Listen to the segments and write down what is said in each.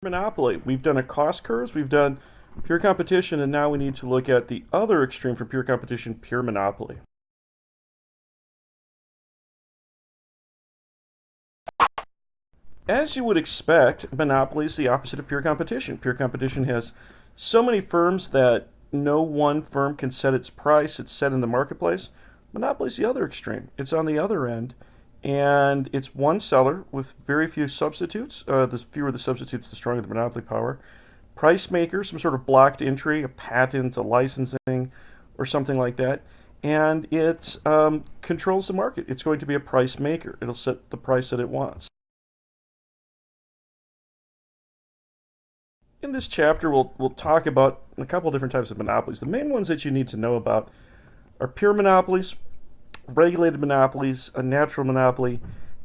Monopoly. We've done a cost curves, we've done pure competition, and now we need to look at the other extreme from pure competition, pure monopoly. As you would expect, monopoly is the opposite of pure competition. Pure competition has so many firms that no one firm can set its price, it's set in the marketplace. Monopoly is the other extreme. It's on the other end, and it's one seller with very few substitutes. The fewer the substitutes, the stronger the monopoly power. Price maker, some sort of blocked entry, a patent, a licensing, or something like that. And it controls the market. It's going to be a price maker. It'll set the price that it wants. In this chapter, we'll talk about a couple different types of monopolies. The main ones that you need to know about are pure monopolies, regulated monopolies, a natural monopoly,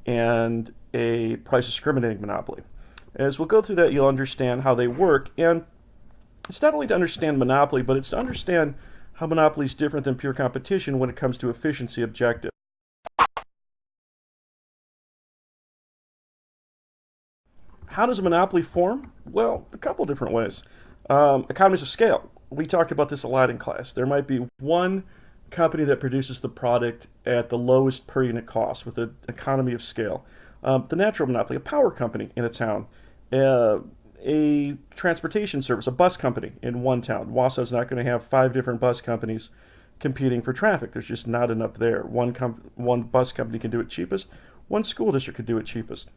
and a price discriminating monopoly. As we'll go through that, you'll understand how they work. And it's not only to understand monopoly, but it's to understand how monopoly is different than pure competition when it comes to efficiency objectives. How does a monopoly form? Well, a couple different ways. Economies of scale. We talked about this a lot in class. There might be one company that produces the product at the lowest per unit cost with an economy of scale. The natural monopoly, a power company in a town, a transportation service, a bus company in one town. Wausau is not going to have 5 different bus companies competing for traffic. There's just not enough there. One bus company can do it cheapest. One school district could do it cheapest.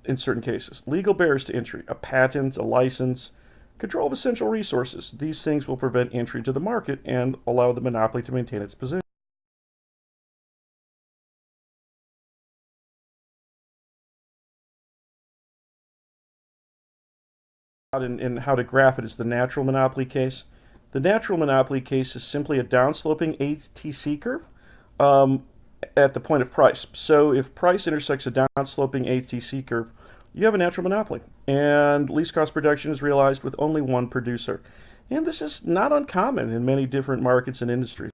In certain cases, legal barriers to entry, a patent, a license, control of essential resources. These things will prevent entry to the market and allow the monopoly to maintain its position. In how to graph it is the natural monopoly case. The natural monopoly case is simply a downsloping ATC curve at the point of price. So if price intersects a downsloping ATC curve, you have a natural monopoly, and least cost production is realized with only one producer. And this is not uncommon in many different markets and industries.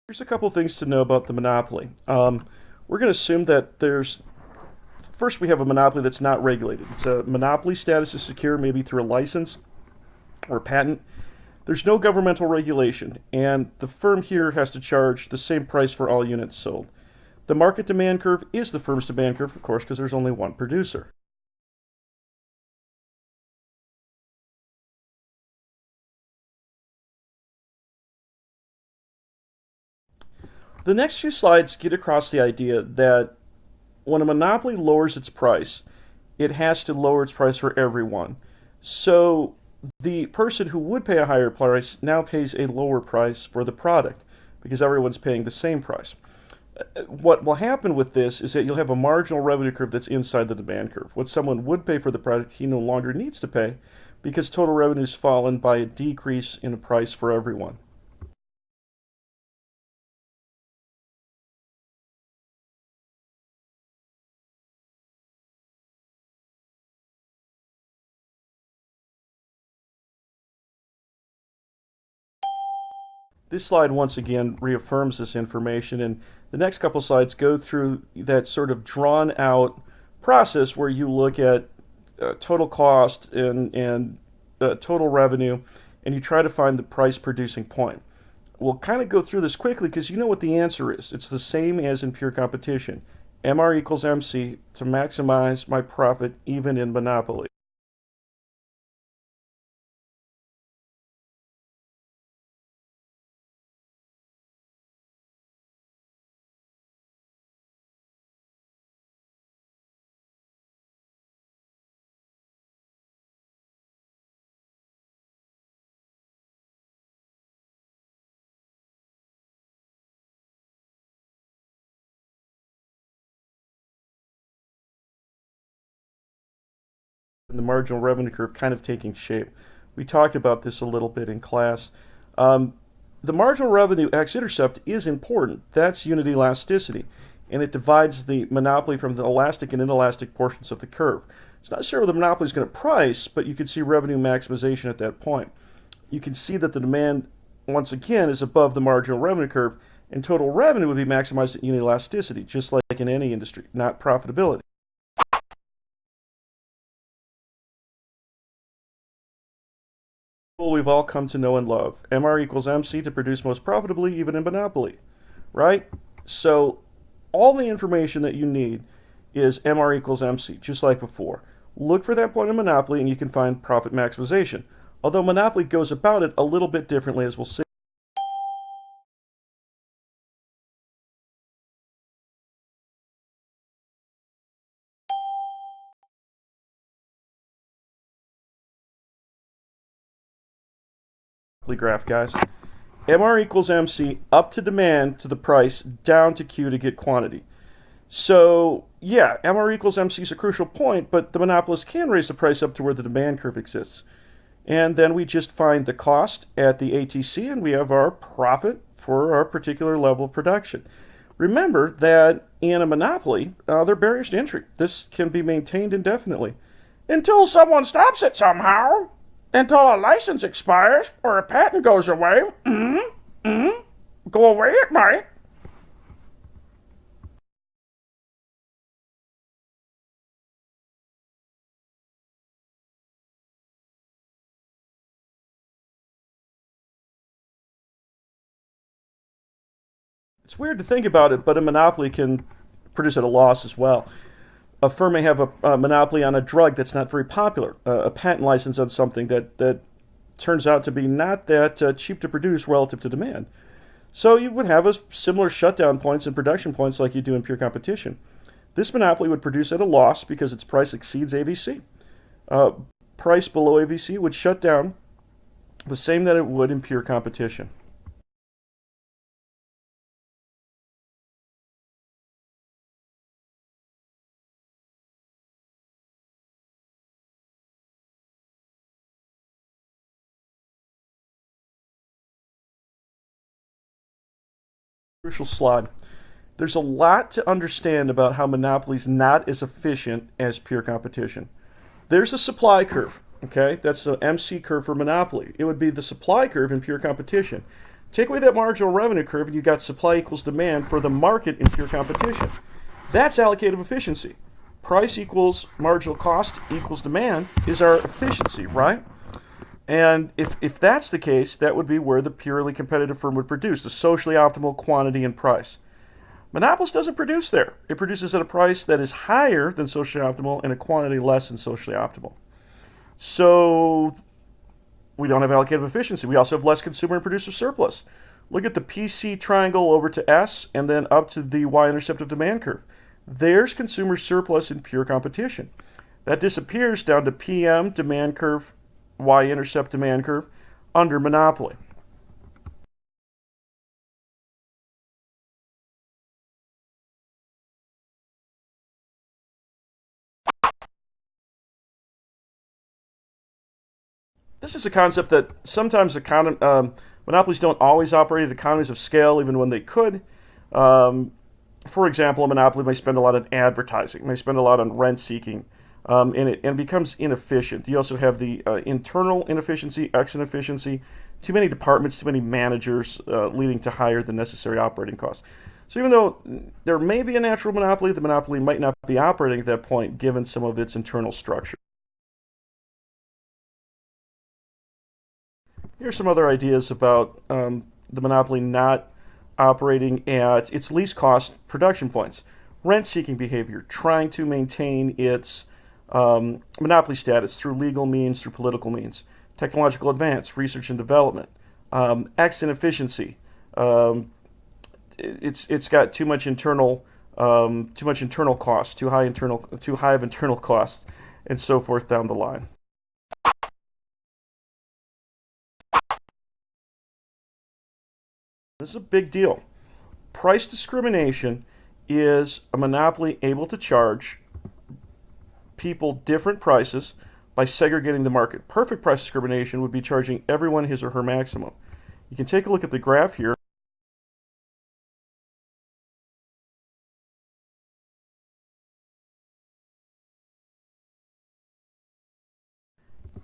Here's a couple things to know about the monopoly. We're going to assume that first we have a monopoly that's not regulated. It's a monopoly status is secure maybe through a license or a patent. There's no governmental regulation, and the firm here has to charge the same price for all units sold. The market demand curve is the firm's demand curve, of course, because there's only one producer. The next few slides get across the idea that when a monopoly lowers its price, it has to lower its price for everyone. So the person who would pay a higher price now pays a lower price for the product because everyone's paying the same price. What will happen with this is that you'll have a marginal revenue curve that's inside the demand curve. What someone would pay for the product, he no longer needs to pay because total revenue's fallen by a decrease in the price for everyone. This slide once again reaffirms this information, and the next couple slides go through that sort of drawn out process where you look at total cost and total revenue, and you try to find the price producing point. We'll kind of go through this quickly because you know what the answer is. It's the same as in pure competition. MR equals MC to maximize my profit even in monopoly. The marginal revenue curve kind of taking shape. We talked about this a little bit in class. The marginal revenue x-intercept is important. That's unit elasticity, and it divides the monopoly from the elastic and inelastic portions of the curve. It's not sure where the monopoly is going to price, but you can see revenue maximization at that point. You can see that the demand, once again, is above the marginal revenue curve, and total revenue would be maximized at unit elasticity, just like in any industry, not profitability. we've all come to know and love. MR equals MC to produce most profitably, even in monopoly, right? So all the information that you need is MR equals MC, just like before. Look for that point in monopoly and you can find profit maximization. Although monopoly goes about it a little bit differently, as we'll see. Graph, guys. MR equals MC, up to demand to the price, down to Q to get quantity. So, yeah, MR equals MC is a crucial point, but the monopolist can raise the price up to where the demand curve exists. And then we just find the cost at the ATC, and we have our profit for our particular level of production. Remember that in a monopoly, there are barriers to entry. This can be maintained indefinitely. Until someone stops it somehow. Until a license expires or a patent goes away. Go away it might. It's weird to think about it, but a monopoly can produce at a loss as well. A firm may have a monopoly on a drug that's not very popular, a patent license on something that turns out to be not that cheap to produce relative to demand. So you would have a similar shutdown points and production points like you do in pure competition. This monopoly would produce at a loss because its price exceeds AVC. Price below AVC would shut down the same that it would in pure competition. Crucial slide. There's a lot to understand about how monopoly is not as efficient as pure competition. There's a supply curve, okay? That's the MC curve for monopoly. It would be the supply curve in pure competition. Take away that marginal revenue curve and you got supply equals demand for the market in pure competition. That's allocative efficiency. Price equals marginal cost equals demand is our efficiency, right? And if that's the case, that would be where the purely competitive firm would produce, the socially optimal quantity and price. Monopolist doesn't produce there. It produces at a price that is higher than socially optimal and a quantity less than socially optimal. So we don't have allocative efficiency. We also have less consumer and producer surplus. Look at the PC triangle over to S and then up to the y-intercept of demand curve. There's consumer surplus in pure competition. That disappears down to PM, demand curve, y-intercept demand curve, under monopoly. This is a concept that sometimes monopolies don't always operate at economies of scale, even when they could. For example, a monopoly may spend a lot on advertising, may spend a lot on rent seeking, and it becomes inefficient. You also have the internal inefficiency, exit inefficiency, too many departments, too many managers, leading to higher than necessary operating costs. So even though there may be a natural monopoly, the monopoly might not be operating at that point given some of its internal structure. Here's some other ideas about the monopoly not operating at its least cost production points. Rent-seeking behavior, trying to maintain its monopoly status through legal means, through political means. Technological advance, research and development. Exit inefficiency. It's got too much internal costs, too high of internal costs, and so forth down the line. This is a big deal. Price discrimination is a monopoly able to charge people different prices by segregating the market. Perfect price discrimination would be charging everyone his or her maximum. You can take a look at the graph here.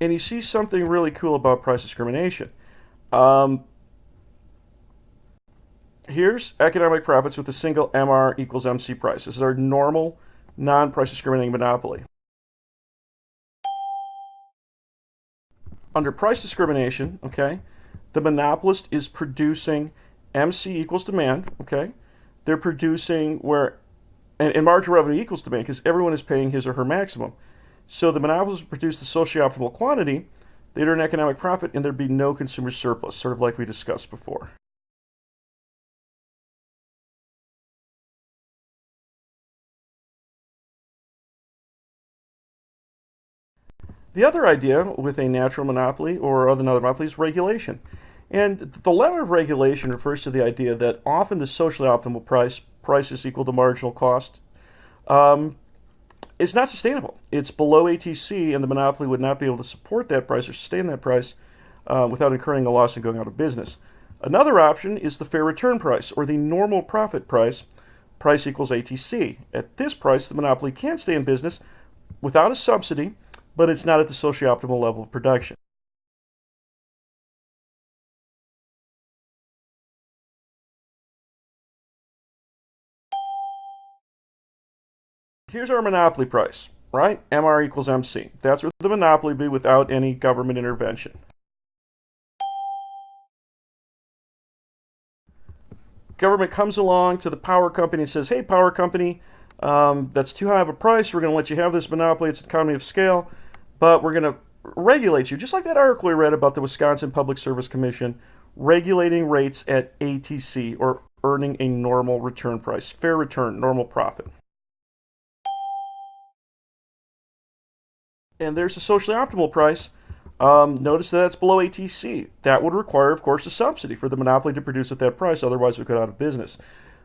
And you see something really cool about price discrimination. Here's economic profits with a single MR equals MC price. This is our normal, non-price discriminating monopoly. Under price discrimination, okay, the monopolist is producing MC equals demand, okay? They're producing where, and marginal revenue equals demand because everyone is paying his or her maximum. So the monopolist produce the socially optimal quantity, they'd earn economic profit, and there'd be no consumer surplus, sort of like we discussed before. The other idea with a natural monopoly or another monopoly is regulation. And the dilemma of regulation refers to the idea that often the socially optimal price is equal to marginal cost, um, is not sustainable. It's below ATC, and the monopoly would not be able to support that price or sustain that price without incurring a loss and going out of business. Another option is the fair return price or the normal profit price. Price equals ATC. At this price, the monopoly can stay in business without a subsidy, but it's not at the socially optimal level of production. Here's our monopoly price, right? MR equals MC. That's where the monopoly would be without any government intervention. Government comes along to the power company and says, hey, power company, that's too high of a price. We're going to let you have this monopoly. It's an economy of scale, but we're going to regulate you. Just like that article we read about the Wisconsin Public Service Commission regulating rates at ATC, or earning a normal return price, fair return, normal profit. And there's a socially optimal price. Notice that that's below ATC. That would require, of course, a subsidy for the monopoly to produce at that price. Otherwise, we go out of business.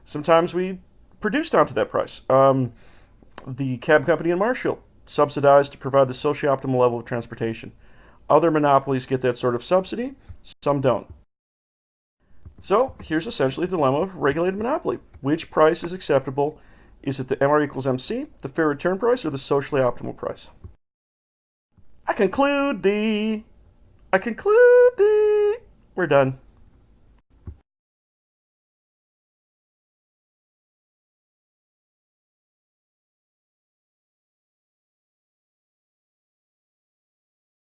Sometimes we produce down to that price. The cab company in Marshall subsidized to provide the socially optimal level of transportation. Other monopolies get that sort of subsidy. Some don't. So here's essentially the dilemma of regulated monopoly. Which price is acceptable? Is it the MR equals MC, the fair return price, or the socially optimal price? I conclude the. We're done.